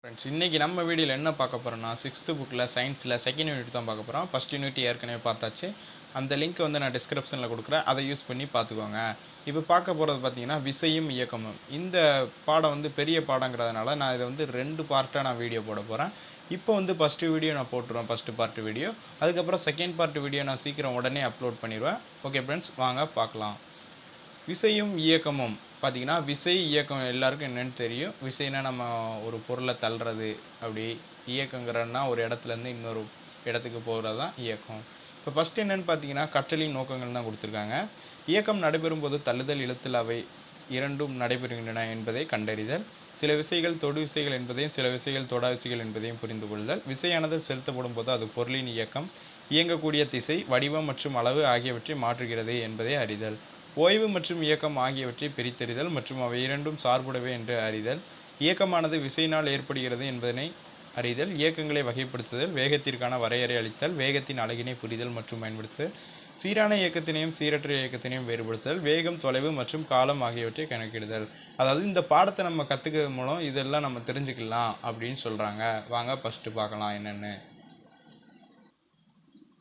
Friends இன்றைக்கி நம்ம வீடியோவில் என்ன பார்க்க போகிறோம்னா சிக்ஸ்த்து புக்கில் சயின்ஸில் செகண்ட் யூனிட் தான் பார்க்க போகிறோம். ஃபஸ்ட் யூனிட் ஏற்கனவே பார்த்தாச்சு. அந்த லிங்க் வந்து நான் டிஸ்கிரிப்ஷனில் கொடுக்குறேன், அதை யூஸ் பண்ணி பார்த்துக்கோங்க. இப்போ பார்க்க போகிறது பார்த்தீங்கன்னா விசையும் இயக்கமும். இந்த பாடம் வந்து பெரிய பாடங்கிறதுனால நான் இதை வந்து 2 பார்ட்டாக நான் வீடியோ போட போகிறேன். இப்போ வந்து ஃபஸ்ட்டு வீடியோ நான் போட்டுருவேன், ஃபஸ்ட்டு பார்ட் வீடியோ. அதுக்கப்புறம் செகண்ட் பார்ட் வீடியோ நான் சீக்கிரம் உடனே அப்லோட் பண்ணிடுவேன். ஓகே ஃப்ரெண்ட்ஸ், வாங்க பார்க்கலாம். விசையும் இயக்கமும் பார்த்தீங்கன்னா, விசை இயக்கம் எல்லாருக்கும் என்னென்னு தெரியும். விசைனா நம்ம ஒரு பொருளை தள்ளுறது, அப்படி இயக்கங்கிறன்னா ஒரு இடத்துலேருந்து இன்னொரு இடத்துக்கு போகிறது தான் இயக்கம். இப்போ ஃபஸ்ட்டு என்னென்னு பார்த்தீங்கன்னா, கற்றலின் நோக்கங்கள் தான் கொடுத்துருக்காங்க. இயக்கம் நடைபெறும் போது தள்ளுதல் இழுத்தல் அவை இரண்டும் நடைபெறுகின்றன என்பதை கண்டறிதல். சில விசைகள் தொடு விசைகள் என்பதையும் சில விசைகள் தொடா விசைகள் என்பதையும் புரிந்து கொள்ளுதல். விசையானது செலுத்தப்படும் போது அது பொருளின் இயக்கம், இயங்கக்கூடிய திசை, வடிவம் மற்றும் அளவு ஆகியவற்றை மாற்றுகிறது என்பதை அறிதல். ஓய்வு மற்றும் இயக்கம் ஆகியவற்றை பிரித்தறிதல் மற்றும் அவை இரண்டும் சார்புடையவை என்று அறிதல். இயக்கமானது விசையினால் ஏற்படுகிறது என்பதனை அறிதல். இயக்கங்களை வகைப்படுத்துதல், வேகத்திற்கான வரையறை அளித்தல், வேகத்தின் அலகினை புரிதல் மற்றும் பயன்படுத்துதல், சீரான இயக்கத்தினையும் சீரற்ற இயக்கத்தினையும் வேறுபடுத்துதல், வேகம், தொலைவு மற்றும் காலம் ஆகியவற்றை கணக்கிடுதல். அதாவது இந்த பாடத்தை நம்ம கற்றுக்கிறது மூலம் இதெல்லாம் நம்ம தெரிஞ்சுக்கலாம் அப்படின்னு சொல்கிறாங்க. வாங்க ஃபஸ்ட்டு பார்க்கலாம் என்னென்னு.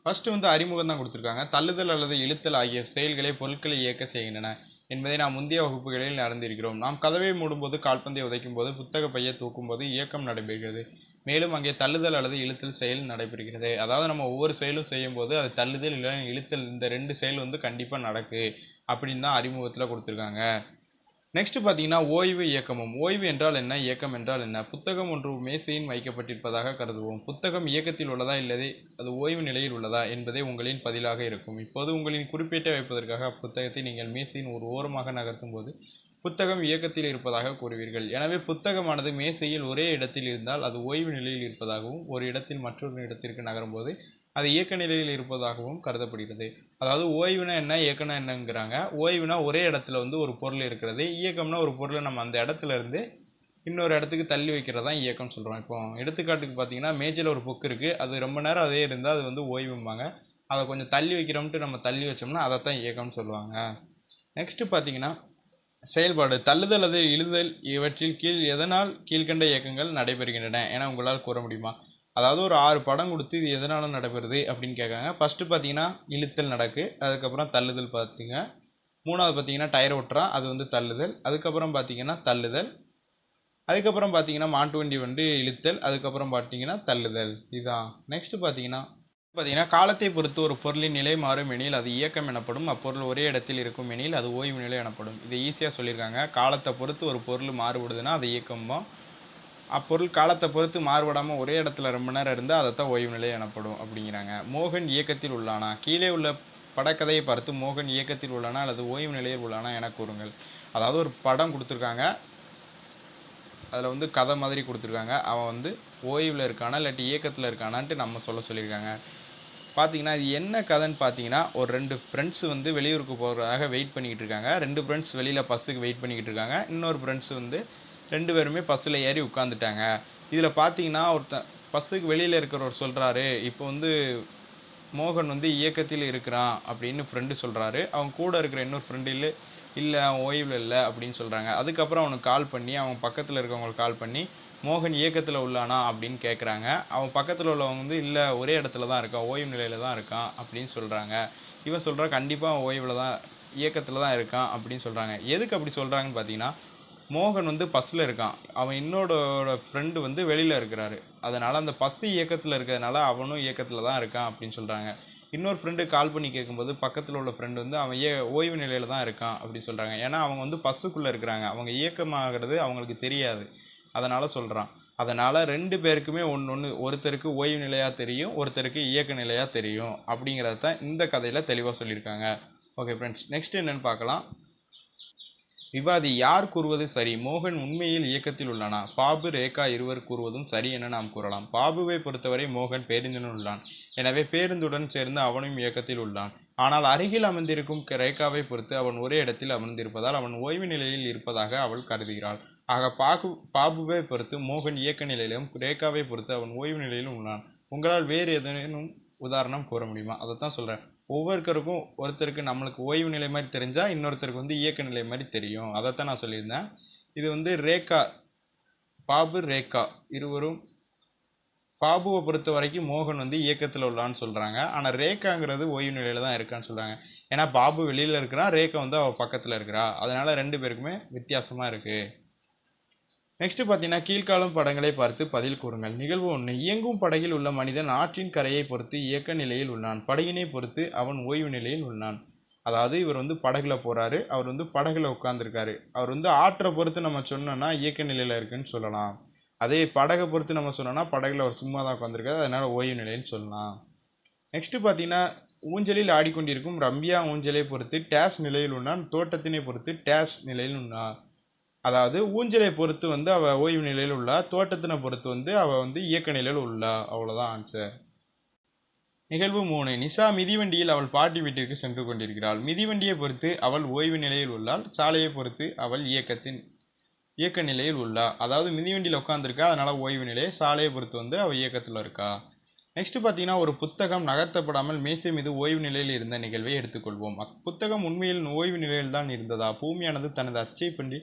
ஃபஸ்ட்டு வந்து அறிமுகம் தான் கொடுத்துருக்காங்க. தள்ளுதல் அல்லது இழுத்தல் ஆகிய செயல்களை பொருட்களை இயக்க செய்கின்றன என்பதை நாம் முந்தைய வகுப்புகளில் நடந்திருக்கிறோம். நாம் கதவை மூடும்போது, கால்பந்தை உதைக்கும் போது, புத்தக பையை தூக்கும் போது இயக்கம் நடைபெறுகிறது. மேலும் அங்கே தள்ளுதல் அல்லது இழுத்தல் செயல் நடைபெறுகிறது. அதாவது நம்ம ஒவ்வொரு செயலும் செய்யும் போது அது தள்ளுதல் இல்லை இழுத்தல், இந்த 2 செயல் வந்து கண்டிப்பாக நடக்கு அப்படின்னு தான் அறிமுகத்தில் கொடுத்துருக்காங்க. நெக்ஸ்ட் பார்த்தீங்கன்னா ஓய்வு இயக்கமும். ஓய்வு என்றால் என்ன, இயக்கம் என்றால் என்ன? புத்தகம் ஒன்று மேசையின் வைக்கப்பட்டிருப்பதாக கருதுவோம். புத்தகம் இயக்கத்தில் உள்ளதா இல்லது அது ஓய்வு நிலையில் உள்ளதா என்பதே உங்களின் பதிலாக இருக்கும். இப்போது உங்களின் குறிப்பேட்டை வைப்பதற்காக அப்புத்தகத்தை நீங்கள் மேசையின் ஒரு ஓரமாக நகர்த்தும் போது புத்தகம் இயக்கத்தில் இருப்பதாக கூறுவீர்கள். எனவே புத்தகமானது மேசையில் ஒரே இடத்தில் இருந்தால் அது ஓய்வு நிலையில் இருப்பதாகவும், ஒரு இடத்தில் மற்றொரு இடத்திற்கு நகரும்போது அது இயக்க நிலையில் இருப்பதாகவும் கருதப்படுகிறது. அதாவது ஓய்வுனா என்ன, இயக்கம்னா என்னங்கிறாங்க. ஓய்வுனா ஒரே இடத்துல வந்து ஒரு பொருள் இருக்கிறது. இயக்கம்னா ஒரு பொருளை நம்ம அந்த இடத்துல இருந்து இன்னொரு இடத்துக்கு தள்ளி வைக்கிறது தான் இயக்கம்னு சொல்கிறோம். இப்போ எடுத்துக்காட்டுக்கு பார்த்தீங்கன்னா, மேஜில் ஒரு புக்கு இருக்குது, அது ரொம்ப நேரம் அதே இருந்தால் அது வந்து ஓய்வும்பாங்க. அதை கொஞ்சம் தள்ளி வைக்கிறோம்ட்டு நம்ம தள்ளி வச்சோம்னா அதைத்தான் இயக்கம்னு சொல்லுவாங்க. நெக்ஸ்ட்டு பார்த்தீங்கன்னா செயல்பாடு. தள்ளுதல் அல்லது இழுதல் இவற்றில் எதனால் கீழ்கண்ட இயக்கங்கள் நடைபெறுகின்றன என உங்களால் கூற முடியுமா? அதாவது ஒரு 6 படம் கொடுத்து இது எதனால நடைபெறுது அப்படின்னு கேட்காங்க. ஃபஸ்ட்டு பார்த்தீங்கன்னா இழுத்தல் நடக்கு, அதுக்கப்புறம் தள்ளுதல் பார்த்தீங்க. 3வது பார்த்தீங்கன்னா டயர் ஓட்டுறான், அது வந்து தள்ளுதல். அதுக்கப்புறம் பார்த்தீங்கன்னா தள்ளுதல். அதுக்கப்புறம் பார்த்தீங்கன்னா மாட்டு வண்டி வந்து இழுத்தல். அதுக்கப்புறம் பார்த்தீங்கன்னா தள்ளுதல். இதுதான். நெக்ஸ்ட்டு பார்த்தீங்கன்னா காலத்தை பொறுத்து ஒரு பொருளின் நிலை மாறும் எனில் அது இயக்கம் எனப்படும். அப்பொருள் ஒரே இடத்தில் இருக்கும் எனில் அது ஓய்வு நிலை எனப்படும். இதை ஈஸியாக சொல்லியிருக்காங்க. காலத்தை பொறுத்து ஒரு பொருள் மாறுபடுதுன்னா அது இயக்கமும், அப்பொருள் காலத்தை பொறுத்து மாறுபடாமல் ஒரே இடத்துல ரொம்ப நேரம் இருந்தால் அதைத்தான் ஓய்வு நிலை எனப்படும் அப்படிங்கிறாங்க. மோகன் இயக்கத்தில் உள்ளானா? கீழே உள்ள படக்கதையை பார்த்து மோகன் இயக்கத்தில் உள்ளானா அல்லது ஓய்வு நிலையில் உள்ளானா என கூறுங்கள். அதாவது ஒரு படம் கொடுத்துருக்காங்க, அதில் வந்து கதை மாதிரி கொடுத்துருக்காங்க. அவன் வந்து ஓய்வில் இருக்கானா இல்லாட்டி இயக்கத்தில் இருக்கானான்ட்டு நம்ம சொல்லியிருக்காங்க. பார்த்தீங்கன்னா இது என்ன கதைன்னு பார்த்தீங்கன்னா, ஒரு 2 ஃப்ரெண்ட்ஸ் வந்து வெளியூருக்கு போகிறதாக வெயிட் பண்ணிக்கிட்டு இருக்காங்க. 2 ஃப்ரெண்ட்ஸ் வெளியில் பஸ்ஸுக்கு வெயிட் பண்ணிக்கிட்டு இருக்காங்க. இன்னொரு ஃப்ரெண்ட்ஸ் வந்து 2 பேருமே பஸ்ஸில் ஏறி உட்காந்துட்டாங்க. இதில் பார்த்தீங்கன்னா பஸ்ஸுக்கு வெளியில் இருக்கிறவர் சொல்கிறாரு, இப்போ வந்து மோகன் வந்து இயக்கத்தில் இருக்கிறான் அப்படின்னு ஃப்ரெண்டு சொல்கிறாரு. அவங்க கூட இருக்கிற இன்னொரு ஃப்ரெண்டு இல்லை அவன் ஓய்வில் இல்லை அப்படின்னு சொல்கிறாங்க. அதுக்கப்புறம் அவனுக்கு கால் பண்ணி, அவன் பக்கத்தில் இருக்கவங்களுக்கு கால் பண்ணி மோகன் இயக்கத்தில் உள்ளானா அப்படின்னு கேட்குறாங்க. அவன் பக்கத்தில் உள்ளவங்க வந்து இல்லை ஒரே இடத்துல தான் இருக்கான், ஓய்வு நிலையில் தான் இருக்கான் அப்படின்னு சொல்கிறாங்க. இவன் சொல்கிறான் கண்டிப்பாக அவன் ஓய்வில் தான் இயக்கத்தில் தான் இருக்கான் அப்படின்னு சொல்கிறாங்க. எதுக்கு அப்படி சொல்கிறாங்கன்னு பார்த்தீங்கன்னா, மோகன் வந்து பஸ்ஸில் இருக்கான், அவன் இன்னோட ஃப்ரெண்டு வந்து வெளியில் இருக்கிறாரு. அதனால் அந்த பஸ்ஸு இயக்கத்தில் இருக்கிறதுனால அவனும் இயக்கத்தில் தான் இருக்கான் அப்படின்னு சொல்கிறாங்க. இன்னொரு ஃப்ரெண்டு கால் பண்ணி கேட்கும்போது பக்கத்தில் உள்ள ஃப்ரெண்டு வந்து அவன் ஓய்வு நிலையில் தான் இருக்கான் அப்படி சொல்கிறாங்க. ஏன்னா அவங்க வந்து பஸ்ஸுக்குள்ளே இருக்கிறாங்க, அவங்க இயக்கமாகிறது அவங்களுக்கு தெரியாது, அதனால் சொல்கிறான். அதனால் 2 பேருக்குமே ஒருத்தருக்கு ஓய்வு நிலையாக தெரியும், ஒருத்தருக்கு இயக்க நிலையாக தெரியும் அப்படிங்கிறத தான் இந்த கதையில் தெளிவாக சொல்லியிருக்காங்க. ஓகே ஃப்ரெண்ட்ஸ், நெக்ஸ்ட் என்னென்னு பார்க்கலாம். விவாதி. யார் கூறுவது சரி? மோகன் உண்மையில் இயக்கத்தில் உள்ளானா? பாபு, ரேகா இருவர் கூறுவதும் சரி என நாம் கூறலாம். பாபுவை பொறுத்தவரை மோகன் பேருந்துடன் உள்ளான், எனவே பேருந்துடன் சேர்ந்து அவனும் இயக்கத்தில் உள்ளான். ஆனால் அருகில் அமர்ந்திருக்கும் ரேகாவை பொறுத்து அவன் ஒரே இடத்தில் அமர்ந்திருப்பதால் அவன் ஓய்வு நிலையில் இருப்பதாக அவள் கருதுகிறாள். ஆக பாபுவை பொறுத்து மோகன் இயக்க நிலையிலும், ரேகாவை பொறுத்து அவன் ஓய்வு நிலையிலும் உள்ளான். உங்களால் வேறு ஏதேனும் உதாரணம் கூற முடியுமா? அதைத்தான் சொல்கிறேன். ஒவ்வொருத்தருக்கும் ஒருத்தருக்கு நம்மளுக்கு ஓய்வு நிலை மாதிரி தெரிஞ்சால் இன்னொருத்தருக்கு வந்து இயக்க நிலை மாதிரி தெரியும். அதைத்தான் நான் சொல்லியிருந்தேன். இது வந்து ரேகா பாபு ரேகா இருவரும் பாபுவை பொறுத்த வரைக்கும் மோகன் வந்து இயக்கத்தில் உள்ளான்னு சொல்கிறாங்க. ஆனால் ரேகாங்கிறது ஓய்வு நிலையில் தான் இருக்கான்னு சொல்கிறாங்க. ஏன்னா பாபு வெளியில் இருக்கிறான், ரேகா வந்து அவள் பக்கத்தில் இருக்கிறா. அதனால் 2 பேருக்குமே வித்தியாசமாக இருக்குது. நெக்ஸ்ட் பார்த்தீங்கன்னா கீழ்காலும் படங்களை பார்த்து பதில் கூறுங்கள். நிகழ்வு 1. இயங்கும் படகில் உள்ள மனிதன் ஆற்றின் கரையை பொறுத்து இயக்க நிலையில் உள்ளான். படகினை பொறுத்து அவன் ஓய்வு நிலையில் உள்ளான். அதாவது இவர் வந்து படகுல போகிறாரு, அவர் வந்து படகுல உட்காந்துருக்காரு. அவர் வந்து ஆற்றை பொறுத்து நம்ம சொன்னோன்னா இயக்க நிலையில் இருக்குன்னு சொல்லலாம். அதே படகை பொறுத்து நம்ம சொன்னோம்னா படகுல அவர் சும்மா தான் உட்காந்துருக்காரு, அதனால் ஓய்வு நிலைன்னு சொல்லலாம். நெக்ஸ்ட் பார்த்தீங்கன்னா ஊஞ்சலில் ஆடிக்கொண்டிருக்கும் ரம்யா ஊஞ்சலை பொறுத்து டேஷ் நிலையில் உள்ளான், தோட்டத்தினை பொறுத்து டேஷ் நிலையில் உள்ளான். அதாவது ஊஞ்சலை பொறுத்து வந்து அவள் ஓய்வு நிலையில் உள்ளா, தோட்டத்தினை பொறுத்து வந்து அவள் வந்து இயக்க நிலையில் உள்ளா. அவ்வளோதான் ஆன்சர். நிகழ்வு 3. நிஷா மிதிவண்டியில் அவள் பாட்டி வீட்டிற்கு சென்று கொண்டிருக்கிறாள். மிதிவண்டியை பொறுத்து அவள் ஓய்வு நிலையில் உள்ளாள், சாலையை பொறுத்து அவள் இயக்க நிலையில் உள்ளா. அதாவது மிதிவண்டியில் உட்காந்துருக்கா, அதனால ஓய்வு நிலை. சாலையை பொறுத்து வந்து அவள் இயக்கத்தில் இருக்கா. நெக்ஸ்ட் பார்த்தீங்கன்னா ஒரு புத்தகம் நகர்த்தப்படாமல் மேசை மீது ஓய்வு நிலையில் இருந்த நிகழ்வை எடுத்துக்கொள்வோம். புத்தகம் உண்மையில் ஓய்வு நிலையில் தான் இருந்ததா? பூமியானது தனது அச்சை பற்றி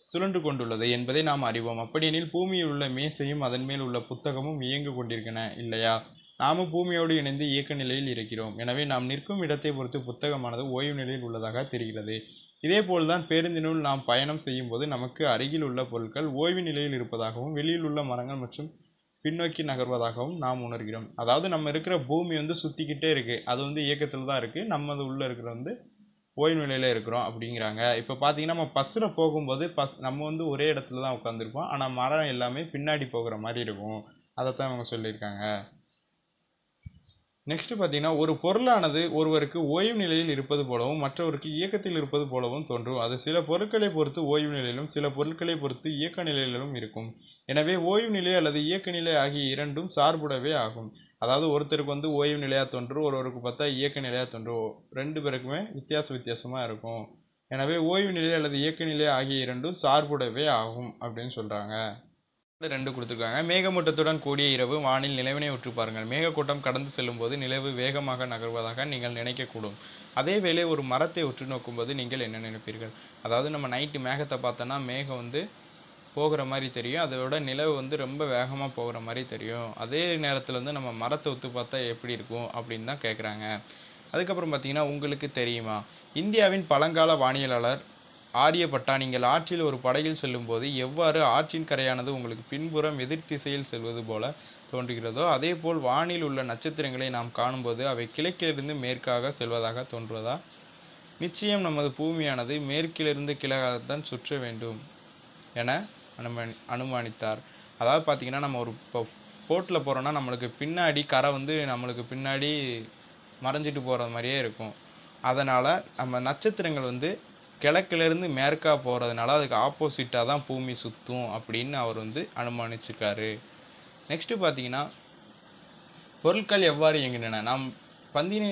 சுழன்று கொண்டுள்ளது என்பதை நாம் அறிவோம். அப்படியெனில் பூமியில் உள்ள மேசையும் அதன் மேல் உள்ள புத்தகமும் இயங்கு கொண்டிருக்கின்றன இல்லையா? நாமும் பூமியோடு இணைந்து இயக்க நிலையில் இருக்கிறோம். எனவே நாம் நிற்கும் இடத்தை பொறுத்து புத்தகமானது ஓய்வு நிலையில் உள்ளதாக தெரிகிறது. இதேபோல்தான் பேருந்தினுள் நாம் பயணம் செய்யும் போது நமக்கு அருகில் உள்ள பொருட்கள் ஓய்வு நிலையில் இருப்பதாகவும் வெளியில் உள்ள மரங்கள் மற்றும் பின்னோக்கி நகர்வதாகவும் நாம் உணர்கிறோம். அதாவது நம்ம இருக்கிற பூமி வந்து சுற்றிக்கிட்டே இருக்குது, அது வந்து இயக்கத்தில் தான் இருக்குது, நம்ம அது உள்ளே இருக்கிற வந்து ஓய்வு நிலையில் இருக்கிறோம் அப்படிங்கிறாங்க. இப்போ பார்த்தீங்கன்னா நம்ம பஸ்ஸில் போகும்போது நம்ம வந்து ஒரே இடத்துல தான் உட்காந்துருப்போம், ஆனால் மரம் எல்லாமே பின்னாடி போகிற மாதிரி இருக்கும். அதைத்தான் அவங்க சொல்லியிருக்காங்க. நெக்ஸ்ட் பார்த்தீங்கன்னா ஒரு பொருளானது ஒருவருக்கு ஓய்வு நிலையில் இருப்பது போலவும் மற்றவருக்கு இயக்கத்தில் இருப்பது போலவும் தோன்றும். அது சில பொருட்களை பொறுத்து ஓய்வு நிலையிலும் சில பொருட்களை பொறுத்து இயக்க நிலையிலும் இருக்கும். எனவே ஓய்வு நிலை அல்லது இயக்க நிலை ஆகிய இரண்டும் சார்புடவே ஆகும். அதாவது ஒருத்தருக்கு வந்து ஓய்வு நிலையாக தோன்றும், ஒருவருக்கு பார்த்தா இயக்க நிலையாக தோன்றும். 2 பேருக்குமே வித்தியாசமாக இருக்கும். எனவே ஓய்வு நிலை அல்லது இயக்க நிலை ஆகிய இரண்டும் சார்புடவே ஆகும் அப்படின்னு சொல்கிறாங்க. 2 கொடுத்துருக்காங்க. மேகமூட்டத்துடன் கூடிய இரவு வானில் நிலவினை உற்று பாருங்கள். மேகக்கூட்டம் கடந்து செல்லும் போது நிலவு வேகமாக நகர்வதாக நீங்கள் நினைக்கக்கூடும். அதேவேளை ஒரு மரத்தை உற்று நோக்கும்போது நீங்கள் என்ன நினைப்பீர்கள்? அதாவது நம்ம நைட்டு மேகத்தை பார்த்தோன்னா மேகம் வந்து போகிற மாதிரி தெரியும், அதோட நிலவு வந்து ரொம்ப வேகமாக போகிற மாதிரி தெரியும். அதே நேரத்தில் வந்து நம்ம மரத்தை உத்து பார்த்தா எப்படி இருக்கும் அப்படின்னு தான் கேட்குறாங்க. அதுக்கப்புறம் பார்த்தீங்கன்னா உங்களுக்கு தெரியுமா? இந்தியாவின் பழங்கால வானியலாளர் ஆரியப்பட்டா நீங்கள் ஆற்றில் ஒரு படகில் செல்லும்போது எவ்வாறு ஆற்றின் கரையானது உங்களுக்கு பின்புறம் எதிர் திசையில் செல்வது போல தோன்றுகிறதோ அதேபோல் வானில் உள்ள நட்சத்திரங்களை நாம் காணும்போது அவை கிழக்கிலிருந்து மேற்காக செல்வதாக தோன்றுவதா? நிச்சயம் நமது பூமியானது மேற்கிலிருந்து கிழக்காகத்தான் சுற்ற வேண்டும் என அனுமானித்தார். அதாவது பார்த்தீங்கன்னா நம்ம ஒரு போட்டில் போகிறோன்னா நம்மளுக்கு பின்னாடி கரை வந்து நம்மளுக்கு பின்னாடி மறைஞ்சிட்டு போகிற மாதிரியே இருக்கும். அதனால் நம்ம நட்சத்திரங்கள் வந்து கிழக்கிலிருந்து மேற்கா போகிறதுனால அதுக்கு ஆப்போசிட்டாக தான் பூமி சுற்றும் அப்படின்னு அவர் வந்து அனுமானிச்சிருக்காரு. நெக்ஸ்ட்டு பார்த்தீங்கன்னா பொருட்கள் எவ்வாறு இயங்குகின்றன? நாம் பந்தினை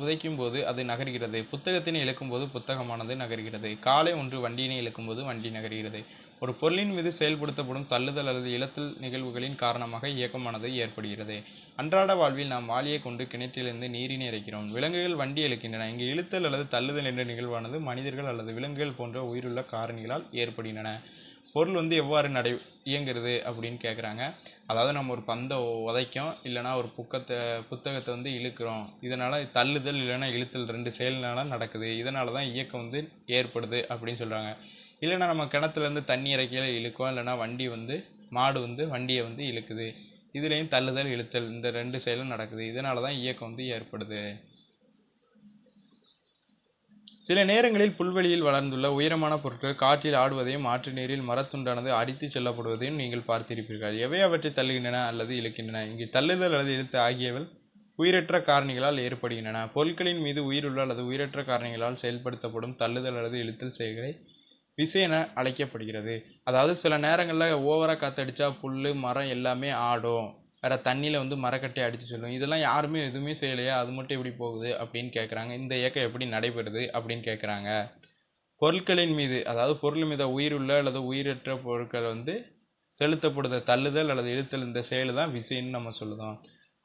உதைக்கும் போது அது நகர்கிறது, புத்தகத்தினை இழுக்கும்போது புத்தகமானது நகர்கிறது, காலை ஒன்று வண்டியினை இழுக்கும்போது வண்டி நகர்கிறது. ஒரு பொருளின் மீது செயல்படுத்தப்படும் தள்ளுதல் அல்லது இழுத்தல் நிகழ்வுகளின் காரணமாக இயக்கமானது ஏற்படுகிறது. அன்றாட வாழ்வில் நாம் வாளியை கொண்டு கிணற்றிலிருந்து நீரினை இறைக்கிறோம். விலங்குகள் வண்டி இழுக்கின்றன. இங்கு இழுத்தல் அல்லது தள்ளுதல் என்ற நிகழ்வானது மனிதர்கள் அல்லது விலங்குகள் போன்ற உயிருள்ள காரணிகளால் ஏற்படுகின்றன. பொருள் வந்து எவ்வாறு இயங்குறது அப்படின்னு கேட்குறாங்க. அதாவது நம்ம ஒரு பந்தை உதைக்கும், இல்லைனா ஒரு புத்தகத்தை வந்து இழுக்கிறோம். இதனால் தள்ளுதல் இல்லைனா இழுத்தல் 2 செயல்னால நடக்குது. இதனால தான் இயக்கம் வந்து ஏற்படுது அப்படின்னு சொல்கிறாங்க. இல்லைனா நம்ம கிணத்துலேருந்து தண்ணி இறைக்கையில இழுக்கும், இல்லைனா மாடு வந்து வண்டியை வந்து இழுக்குது. இதுலேயும் தள்ளுதல் இழுத்தல் இந்த 2 செயலும் நடக்குது. இதனால தான் இயக்கம் வந்து ஏற்படுது. சில நேரங்களில் புல்வெளியில் வளர்ந்துள்ள உயரமான பொருட்கள் காற்றில் ஆடுவதையும் ஆற்று நீரில் மரத்துண்டானது அடித்து செல்லப்படுவதையும் நீங்கள் பார்த்திருப்பீர்கள். எவை அவற்றை தள்ளுகின்றன அல்லது இழுக்கின்றன? இங்கு தள்ளுதல் அல்லது இழுத்து ஆகியவை உயிரற்ற காரணிகளால் ஏற்படுகின்றன. பொருட்களின் மீது உயிருள்ள அல்லது உயிரற்ற காரணிகளால் செயல்படுத்தப்படும் தள்ளுதல் அல்லது இழுத்தல் செயல்களை விசை என அழைக்கப்படுகிறது. அதாவது சில நேரங்களில் ஓவராக காற்றடிச்சா புல் மரம் எல்லாமே ஆடும், வேறு தண்ணியில் வந்து மரக்கட்டை அடித்து சொல்லும். இதெல்லாம் யாருமே எதுவுமே செய்யலையா, அது மட்டும் எப்படி போகுது அப்படின்னு கேட்குறாங்க. இந்த இயக்கம் எப்படி நடைபெறுது அப்படின்னு கேட்குறாங்க. பொருட்களின் மீது, அதாவது பொருள் மீது உயிருள்ள அல்லது உயிரற்ற பொருட்கள் வந்து செலுத்தப்படுத தள்ளுதல் அல்லது இழுத்தல் இந்த செயல் தான் விசைன்னு நம்ம சொல்லுதோம்.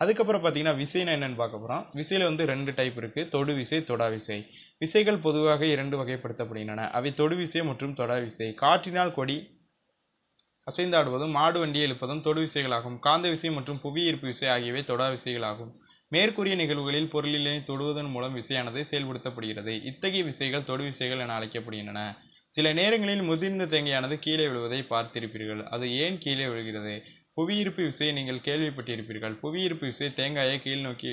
அதுக்கப்புறம் பார்த்தீங்கன்னா விசைனா என்னென்னு பார்க்க போகிறோம். விசையில் வந்து 2 டைப் இருக்குது, தொடு விசை, தொடா விசை. விசைகள் பொதுவாக 2 வகைப்படுத்தப்படுகின்றன. அவை தொடு விசை மற்றும் தொடா விசை. காற்றினால் கொடி அசைந்தாடுவதும் மாடு வண்டியை இழுப்பதும் தொடு விசைகளாகும். காந்த விசை மற்றும் புவி ஈர்ப்பு விசை ஆகியவை தொடா விசைகளாகும். மேற்கூறிய நிகழ்வுகளில் பொருளினை தொடுவதன் மூலம் விசையானது செயல்படுத்தப்படுகிறது. இத்தகைய விசைகள் தொடு விசைகள் என அழைக்கப்படுகின்றன. சில நேரங்களில் முதிர்ந்த தேங்காயானது கீழே விழுவதை பார்த்திருப்பீர்கள். அது ஏன் கீழே விழுகிறது? புவியீர்ப்பு விசையை நீங்கள் கேள்விப்பட்டிருப்பீர்கள். புவியீர்ப்பு விசை தேங்காயை கீழ் நோக்கி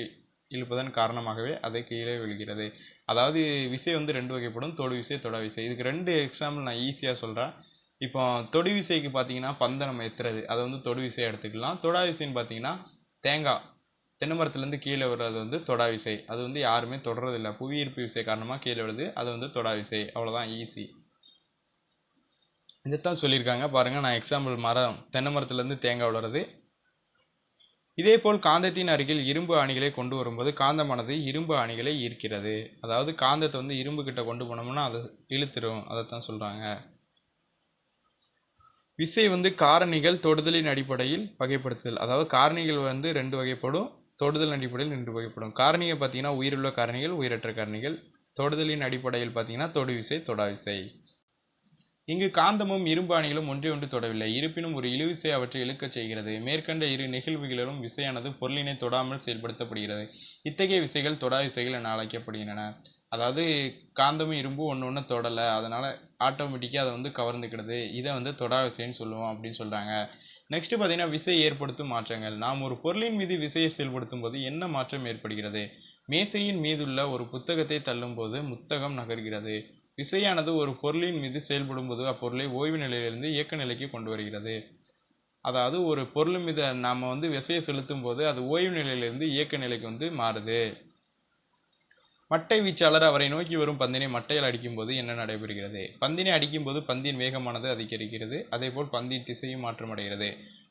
இழுப்பதன் காரணமாகவே அது கீழே விழுகிறது. அதாவது விசை வந்து ரெண்டு வகைப்படும், தொடு விசை தொடா விசை. இதுக்கு ரெண்டு எக்ஸாம்பிள் நான் ஈஸியாக சொல்கிறேன். இப்போ தொடு விசைக்கு பார்த்தீங்கன்னா பந்தை நம்ம எத்துறது, அதை வந்து தொடு விசையை எடுத்துக்கலாம். தொடா விசைன்னு பார்த்தீங்கன்னா தேங்காய் தென்னை மரத்துலேருந்து கீழே விடுறது வந்து தொடா விசை. அது வந்து யாருமே தொடறதில்லை, புவியீர்ப்பு விசை காரணமாக கீழே விழுது, அது வந்து தொடா விசை. அவ்வளோதான், ஈஸி. இதைத்தான் சொல்லியிருக்காங்க பாருங்கள். நான் எக்ஸாம்பிள் மரம் தென்னை மரத்துலேருந்து தேங்காய் விடுறது. இதேபோல் காந்தத்தின் அருகில் இரும்பு ஆணிகளை கொண்டு வரும்போது காந்தமானது இரும்பு ஆணிகளை ஈர்க்கிறது. அதாவது காந்தத்தை வந்து இரும்பு கிட்ட கொண்டு போனோம்னா அதை இழுத்துரும், அதைத்தான் சொல்கிறாங்க. விசை வந்து காரணிகள் தொடுதலின் அடிப்படையில் வகைப்படுத்துதல். அதாவது காரணிகள் வந்து ரெண்டு வகைப்படும், தொடுதல் அடிப்படையில் ரெண்டு வகைப்படும். காரணிகள் பார்த்தீங்கன்னா உயிருள்ள காரணிகள், உயிரற்ற காரணிகள். தொடுதலின் அடிப்படையில் பார்த்தீங்கன்னா தொடு விசை, தொடா விசை. இங்கு காந்தமும் இரும்பு ஆணிகளும் ஒன்றை ஒன்று தொடவில்லை, இருப்பினும் ஒரு இழுவிசை அவற்றை இழுக்கச் செய்கிறது. மேற்கண்ட இரு நிகழ்வுகளிலும் விசையானது பொருளினை தொடாமல் செயல்படுத்தப்படுகிறது. இத்தகைய விசைகள் தொடா விசைகள் என அழைக்கப்படுகின்றன. அதாவது காந்தமும் இரும்பும் ஒன்று தொடலை, அதனால் ஆட்டோமேட்டிக்காக அதை வந்து கவர்ந்துக்கிடுது. இதை வந்து தொடா விசைன்னு சொல்லுவோம் அப்படின்னு சொல்கிறாங்க. நெக்ஸ்ட் பார்த்தீங்கன்னா விசை ஏற்படுத்தும் மாற்றங்கள். நாம் ஒரு பொருளின் மீது விசையை செயல்படுத்தும் போது என்ன மாற்றம் ஏற்படுகிறது? மேசையின் மீதுள்ள ஒரு புத்தகத்தை தள்ளும் போது புத்தகம் நகர்கிறது. விசையானது ஒரு பொருளின் மீது செயல்படும் போது அப்பொருளை ஓய்வு நிலையிலிருந்து இயக்க நிலைக்கு கொண்டு வருகிறது. அதாவது ஒரு பொருள் மீது நாம் வந்து விசையை செலுத்தும் போது அது ஓய்வு நிலையிலிருந்து இயக்க நிலைக்கு வந்து மாறுது. மட்டை வீச்சாளர் அவரை நோக்கி வரும் பந்தினை மட்டையால் அடிக்கும் போது என்ன நடைபெறுகிறது? பந்தினை அடிக்கும் போது பந்தின் வேகமானது அதிகரிக்கிறது, அதேபோல் பந்தின் திசையும் மாற்றமடைகிறது.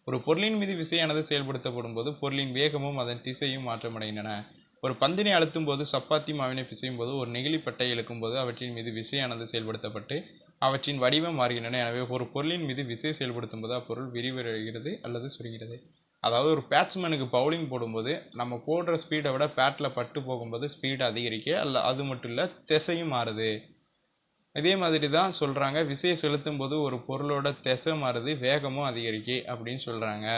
ஒரு பொருளின் மீது விசையானது செயல்படுத்தப்படும் போது பொருளின் வேகமும் அதன் திசையும் மாற்றமடைகின்றன. ஒரு பந்தினை அழுத்தும் போது சப்பாத்தி மாவினை பிசையும் போது ஒரு நெகிழி பட்டையை இழுக்கும் போது அவற்றின் மீது விசையானது செயல்படுத்தப்பட்டு அவற்றின் வடிவம் மாறுகின்றன. எனவே ஒரு பொருளின் மீது விசை செயல்படுத்தும் போது அப்பொருள் விரிவடைகிறது அல்லது சுருங்கிறது. அதாவது ஒரு பேட்ஸ்மேனுக்கு பவுலிங் போடும்போது நம்ம போடுற ஸ்பீடை விட பேட்டில் பட்டு போகும்போது ஸ்பீடு அதிகரிக்க அல்ல, அது மட்டும் இல்லை திசையும் மாறுது. இதே மாதிரி தான் சொல்கிறாங்க, விசையை செலுத்தும் போது ஒரு பொருளோட திசை மாறுது, வேகமும் அதிகரிக்கு அப்படின்னு சொல்கிறாங்க.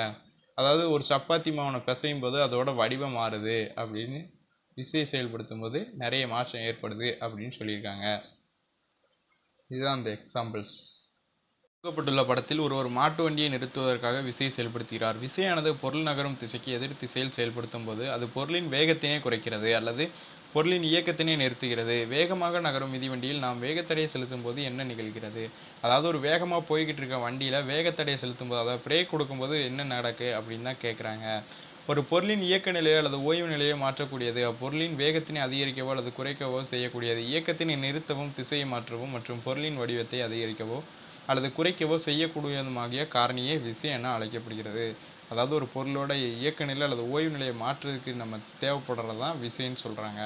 அதாவது ஒரு சப்பாத்தி மாவனை பிசையும் போது அதோட வடிவம் மாறுது அப்படின்னு, விசையை செயல்படுத்தும் போது நிறைய மாற்றம் ஏற்படுது அப்படின்னு சொல்லியிருக்காங்க. இதுதான் அந்த எக்ஸாம்பிள்ஸ். கொடுக்கப்பட்டுள்ள படத்தில் ஒருவர் மாட்டு வண்டியை நிறுத்துவதற்காக விசையை செயல்படுத்துகிறார். விசையானது பொருள் நகரும் திசைக்கு எதிர் திசையில் செயல்படுத்தும் போது அது பொருளின் வேகத்தினை குறைக்கிறது அல்லது பொருளின் இயக்கத்தினை நிறுத்துகிறது. வேகமாக நகரும் மிதிவண்டியில் நாம் வேகத்தடையை செலுத்தும் போது என்ன நிகழ்கிறது? அதாவது ஒரு வேகமாக போய்கிட்டு இருக்க வண்டியில் வேகத்தடையை செலுத்தும் போது, அதாவது பிரேக் கொடுக்கும்போது என்ன நடக்கு அப்படின்னு தான் கேட்குறாங்க. ஒரு பொருளின் இயக்க நிலையோ அல்லது ஓய்வு நிலையோ மாற்றக்கூடியது. அப்பொருளின் வேகத்தினை அதிகரிக்கவோ அல்லது குறைக்கவோ செய்யக்கூடியது. இயக்கத்தினை நிறுத்தவும் திசையை மாற்றவும் மற்றும் பொருளின் வடிவத்தை அதிகரிக்கவோ அல்லது குறைக்கவோ செய்யக்கூடியதுமாகிய காரணியே விசை என அழைக்கப்படுகிறது. அதாவது ஒரு பொருளோட இயக்க நிலை அல்லது ஓய்வு நிலையை மாற்றுறதுக்கு நம்ம தேவைப்படுறது தான் விசைன்னு சொல்கிறாங்க.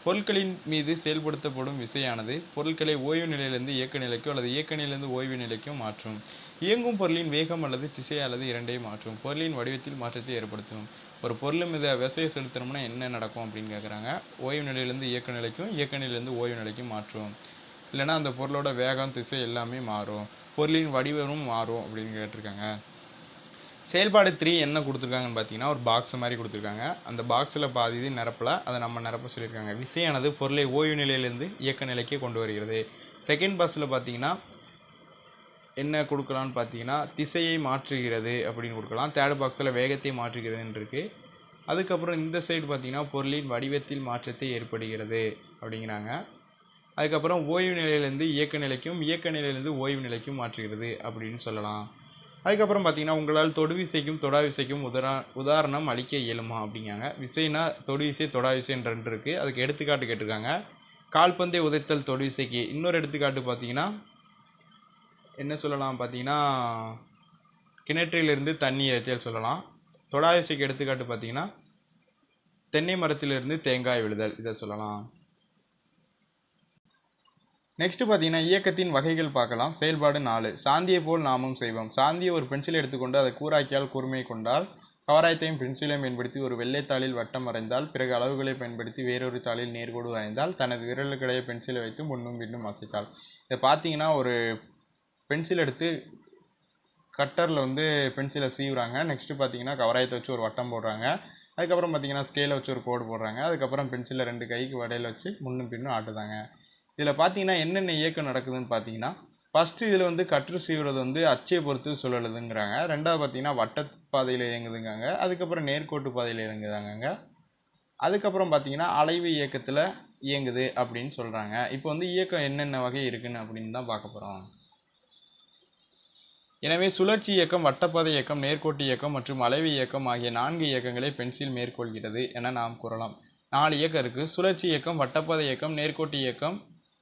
பொருட்களின் மீது செயல்படுத்தப்படும் விசையானது பொருட்களை ஓய்வு நிலையிலிருந்து இயக்க நிலைக்கோ அல்லது இயக்க நிலையிலிருந்து ஓய்வு நிலைக்கோ மாற்றும். இயங்கும் பொருளின் வேகம் அல்லது திசை அல்லது இரண்டையும் மாற்றும். பொருளின் வடிவத்தில் மாற்றத்தை ஏற்படுத்தும். ஒரு பொருள் மீது விசையை செலுத்தணும்னா என்ன நடக்கும் அப்படின்னு கேட்குறாங்க. ஓய்வு நிலையிலிருந்து இயக்க நிலைக்கும் இயக்க நிலையிலிருந்து ஓய்வு நிலைக்கும் மாற்றும். இல்லைனா அந்த பொருளோட வேகம் திசை எல்லாமே மாறும், பொருளின் வடிவமும் மாறும் அப்படின்னு கேட்டிருக்காங்க. செயல்பாடு 3 என்ன கொடுத்துருக்காங்கன்னு பார்த்தீங்கன்னா ஒரு பாக்ஸ் மாதிரி கொடுத்துருக்காங்க. அந்த பாக்ஸில் பாதி இது நிரப்பல, அதை நம்ம நிரப்ப சொல்லியிருக்காங்க. விசையானது பொருளை ஓய்வு நிலையிலிருந்து இயக்க நிலைக்கு கொண்டு வருகிறது. செகண்ட் பாக்ஸில் பார்த்தீங்கன்னா என்ன கொடுக்கலான்னு பார்த்தீங்கன்னா திசையை மாற்றுகிறது அப்படின்னு கொடுக்கலாம். தேர்ட் பாக்ஸில் வேகத்தை மாற்றுகிறதுன்னு இருக்குது. அதுக்கப்புறம் இந்த சைடு பார்த்தீங்கன்னா பொருளின் வடிவத்தில் மாற்றத்தை ஏற்படுகிறது அப்படிங்கிறாங்க. அதுக்கப்புறம் ஓய்வு நிலையிலேருந்து இயக்க நிலைக்கும் இயக்க நிலையிலேருந்து ஓய்வு நிலைக்கும் மாற்றுகிறது அப்படின்னு சொல்லலாம். அதுக்கப்புறம் பார்த்தீங்கன்னா உங்களால் தொடு விசைக்கும் தொடா விசைக்கும் உதாரணம் அளிக்க இயலுமா அப்படிங்காங்க. விசைனா தொடு விசை தொடா விசைன்னு ரெண்டு இருக்குது. அதுக்கு எடுத்துக்காட்டு கேட்டிருக்காங்க. கால்பந்தை உதைத்தல் தொடு விசைக்கு. இன்னொரு எடுத்துக்காட்டு பார்த்தீங்கன்னா என்ன சொல்லலாம் பார்த்தீங்கன்னா கிணற்றிலிருந்து தண்ணி இறைச்சல் சொல்லலாம். தொடா விசைக்கு எடுத்துக்காட்டு பார்த்தீங்கன்னா தென்னை மரத்திலிருந்து தேங்காய் விழுதல், இதை சொல்லலாம். நெக்ஸ்ட் பார்த்தீங்கன்னா இயக்கத்தின் வகைகள் பார்க்கலாம். செயல்பாடு 4. சாந்தியை போல் நாமும் செய்வோம். சாந்தியை ஒரு பென்சிலை எடுத்துக்கொண்டு அதை கூராக்கியால் கூர்மை கொண்டால், கவராயத்தையும் பென்சிலையும் பயன்படுத்தி ஒரு வெள்ளைத்தாளில் வட்டம் வரைந்தால், பிறகு அளவுகளை பயன்படுத்தி வேறொரு தாளில் நேர்கோடு வரைந்தால், தனது விரலுக்கிடையே பென்சிலை வைத்து முன்னும் பின்னும் அசைத்தால். இதை பார்த்தீங்கன்னா ஒரு பென்சில் எடுத்து கட்டரில் வந்து பென்சிலை சீவுறாங்க. நெக்ஸ்ட்டு பார்த்தீங்கன்னா கவராயத்தை வச்சு ஒரு வட்டம் போடுறாங்க. அதுக்கப்புறம் பார்த்தீங்கன்னா ஸ்கேலை வச்சு ஒரு கோடு போடுறாங்க. அதுக்கப்புறம் பென்சிலை 2 கைக்கு இடையில வச்சு முன்னும் பின்னும் ஆட்டுதாங்க. இதில் பார்த்தீங்கன்னா என்னென்ன இயக்கம் நடக்குதுன்னு பார்த்தீங்கன்னா, ஃபஸ்ட்டு இதில் வந்து கற்று சீவுறது வந்து அச்சை பொறுத்து சுழலுதுங்கிறாங்க. ரெண்டாவது பார்த்தீங்கன்னா வட்டப்பாதையில் இயங்குதுங்காங்க. அதுக்கப்புறம் நேர்கோட்டு பாதையில் இயங்குதாங்க. அதுக்கப்புறம் பார்த்தீங்கன்னா அலைவு இயக்கத்தில் இயங்குது அப்படின்னு சொல்கிறாங்க. இப்போ வந்து இயக்கம் என்னென்ன வகை இருக்குன்னு அப்படின்னு தான் பார்க்க போகிறோம். எனவே சுழற்சி இயக்கம், வட்டப்பாதை இயக்கம், நேர்கோட்டு இயக்கம் மற்றும் அலைவு இயக்கம் ஆகிய 4 இயக்கங்களை பென்சில் மேற்கொள்கிறது என நாம் கூறலாம். 4 இயக்கம் இருக்குது. சுழற்சி இயக்கம், வட்டப்பாதை இயக்கம், நேர்கோட்டு இயக்கம்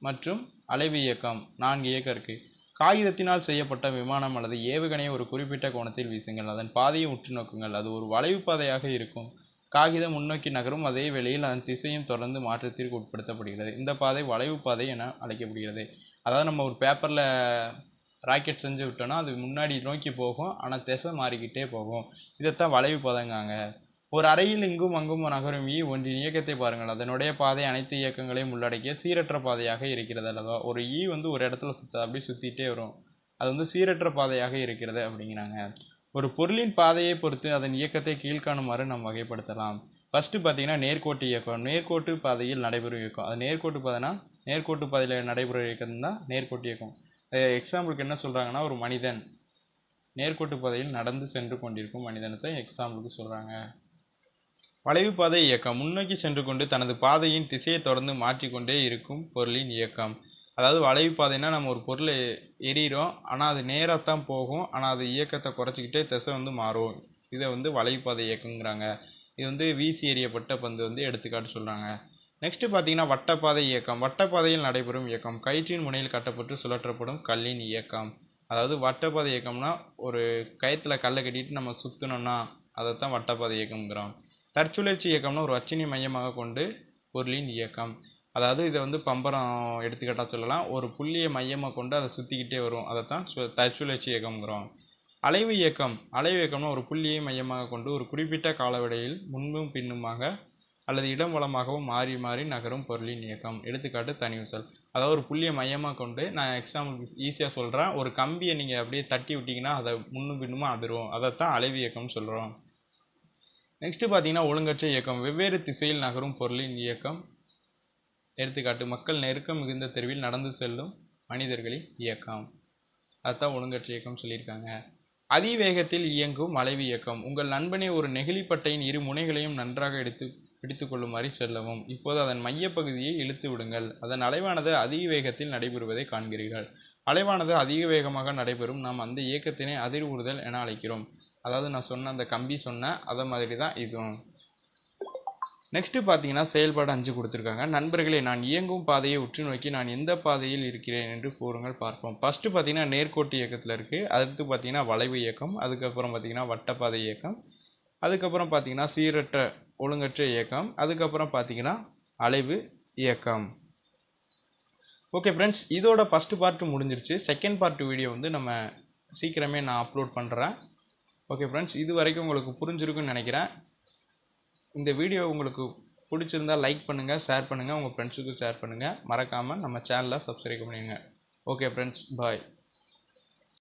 மற்றும் அலைவு இயக்கம் 4 இயக்கம் இருக்குது. காகிதத்தினால் செய்யப்பட்ட விமானம் அல்லது ஏவுகணையை ஒரு குறிப்பிட்ட கோணத்தில் வீசுங்கள். அதன் பாதையை உற்று நோக்குங்கள். அது ஒரு வளைவு பாதையாக இருக்கும். காகிதம் முன்னோக்கி நகரும் அதே வேளையில் அதன் திசையும் தொடர்ந்து மாற்றத்திற்கு உட்படுத்தப்படுகிறது. இந்த பாதை வளைவு பாதை என அழைக்கப்படுகிறது. அதாவது நம்ம ஒரு பேப்பரில் ராக்கெட் செஞ்சு விட்டோன்னா அது முன்னாடி நோக்கி போகும், ஆனால் திசை மாறிக்கிட்டே போகும். இதைத்தான் வளைவு பாதைங்காங்க. ஒரு அறையில் இங்கும் அங்கும் நகரும் ஒன்றின் இயக்கத்தை பாருங்கள். அதனுடைய பாதை அனைத்து இயக்கங்களையும் உள்ளடக்கிய சீரற்ற பாதையாக இருக்கிறது அல்லவா. ஒரு வந்து ஒரு இடத்துல அப்படியே சுற்றிட்டே வரும். அது வந்து சீரற்ற பாதையாக இருக்கிறது அப்படிங்கிறாங்க. ஒரு பொருளின் பாதையை பொறுத்து அதன் இயக்கத்தை கீழ்காணுமாறு நாம் வகைப்படுத்தலாம். ஃபஸ்ட்டு பார்த்தீங்கன்னா நேர்கோட்டு இயக்கம். நேர்கோட்டு பாதையில் நடைபெறும் இயக்கம். அது நேர்கோட்டு பாதைனா நேர்கோட்டு பாதையில் நடைபெறும் இயக்கம் தான் நேர்கோட்டு இயக்கம். எக்ஸாம்பிளுக்கு என்ன சொல்கிறாங்கன்னா, ஒரு மனிதன் நேர்கோட்டு பாதையில் நடந்து சென்று கொண்டிருக்கும் மனிதனத்தை எக்ஸாம்பிளுக்கு சொல்கிறாங்க. வளைவு பாதை இயக்கம். முன்னோக்கி சென்று கொண்டு தனது பாதையின் திசையை தொடர்ந்து மாற்றிக்கொண்டே இருக்கும் பொருளின் இயக்கம். அதாவது வளைவு பாதைன்னா நம்ம ஒரு பொருளை எறிகிறோம், ஆனால் அது நேராக தான் போகும், ஆனால் அது இயக்கத்தை குறைச்சிக்கிட்டே திசை வந்து மாறும். இதை வந்து வளைவு பாதை இயக்கங்கிறாங்க. இது வந்து வீசி எறியப்பட்ட பந்து வந்து எடுத்துக்காட்டு சொல்கிறாங்க. நெக்ஸ்ட் பார்த்தீங்கன்னா வட்டப்பாதை இயக்கம். வட்டப்பாதையில் நடைபெறும் இயக்கம். கயிற்றின் முனையில் கட்டப்பட்டு சுழற்றப்படும் கல்லின் இயக்கம். அதாவது வட்டப்பாதை இயக்கம்னா ஒரு கயத்தில் கல்லை கட்டிட்டு நம்ம சுற்றினோம்னா அதைத்தான் வட்டப்பாதை இயக்கம்ங்கிறோம். தற்சுழற்சி இயக்கம்னா ஒரு அச்சினை மையமாக கொண்டு பொருளின் இயக்கம். அதாவது இதை வந்து பம்பரம் எடுத்துக்கிட்டால் சொல்லலாம். ஒரு புள்ளியை மையமாக கொண்டு அதை சுற்றிக்கிட்டே வரும், அதைத்தான் தற்சுழற்சி இயக்கம்ங்கிறோம். அலைவு இயக்கம். அலைவு இயக்கம்னா ஒரு புள்ளியை மையமாக கொண்டு ஒரு குறிப்பிட்ட காலவெளியில் முன்பும் பின்னுமாக அல்லது இடம் வலமாகவும் மாறி மாறி நகரும் பொருளின் இயக்கம். எடுத்துக்காட்டு தனிவுசல். அதாவது ஒரு புள்ளியை மையமாக கொண்டு, நான் எக்ஸாம்பிள் ஈஸியாக சொல்கிறேன், ஒரு கம்பியை நீங்கள் அப்படியே தட்டி விட்டிங்கன்னா அதை முன்னும் பின்னுமா அதிரும், அதைத்தான் அலைவு இயக்கம்னு சொல்கிறோம். நெக்ஸ்ட்டு பார்த்தீங்கன்னா ஒழுங்கற்ற இயக்கம். வெவ்வேறு திசையில் நகரும் பொருளின் இயக்கம். எடுத்துக்காட்டு மக்கள் நெருக்கம் மிகுந்த தெருவில் நடந்து செல்லும் மனிதர்களின் இயக்கம். அதுதான் ஒழுங்கற்ற இயக்கம் சொல்லியிருக்காங்க. அதிவேகத்தில் இயங்கும் அலைவு இயக்கம். உங்கள் நண்பனை ஒரு நெகிழிப்பட்டையின் இரு முனைகளையும் நன்றாக பிடித்து கொள்ளுமாறு செல்லவும். இப்போது அதன் மையப்பகுதியை இழுத்து விடுங்கள். அதன் அலைவானது அதிக வேகத்தில் நடைபெறுவதை காண்கிறீர்கள். அலைவானது அதிக வேகமாக நடைபெறும் நாம் அந்த இயக்கத்தினை அதிர்வுறுதல் என அழைக்கிறோம். அதாவது நான் சொன்ன அந்த கம்பி சொன்னேன் அதை மாதிரி தான் இதுவும். நெக்ஸ்ட்டு பார்த்தீங்கன்னா செயல்பாடு 5 கொடுத்துருக்காங்க. நண்பர்களே, நான் இயங்கும் பாதையை உற்று நோக்கி நான் எந்த பாதையில் இருக்கிறேன் என்று கூறுங்கள் பார்ப்போம். ஃபஸ்ட்டு பார்த்தீங்கன்னா நேர்கோட்டு இயக்கத்தில் இருக்குது. அடுத்து பார்த்தீங்கன்னா வளைவு இயக்கம். அதுக்கப்புறம் பார்த்தீங்கன்னா வட்டப்பாதை இயக்கம். அதுக்கப்புறம் பார்த்தீங்கன்னா சீரற்ற ஒழுங்கற்ற இயக்கம். அதுக்கப்புறம் பார்த்தீங்கன்னா அலைவு இயக்கம். ஓகே ஃப்ரெண்ட்ஸ், இதோட ஃபஸ்ட்டு பார்ட்டு முடிஞ்சிருச்சு. செகண்ட் பார்ட் வீடியோ வந்து நம்ம சீக்கிரமே நான் அப்லோட் பண்ணுறேன். ஓகே ஃப்ரெண்ட்ஸ், இது வரைக்கும் உங்களுக்கு புரிஞ்சிருக்குன்னு நினைக்கிறேன். இந்த வீடியோ உங்களுக்கு பிடிச்சிருந்தால் லைக் பண்ணுங்கள், ஷேர் பண்ணுங்கள், உங்கள் ஃப்ரெண்ட்ஸுக்கும் ஷேர் பண்ணுங்கள். மறக்காமல் நம்ம சேனலை சப்ஸ்கிரைப் பண்ணிடுங்க. ஓகே ஃப்ரெண்ட்ஸ், பாய்.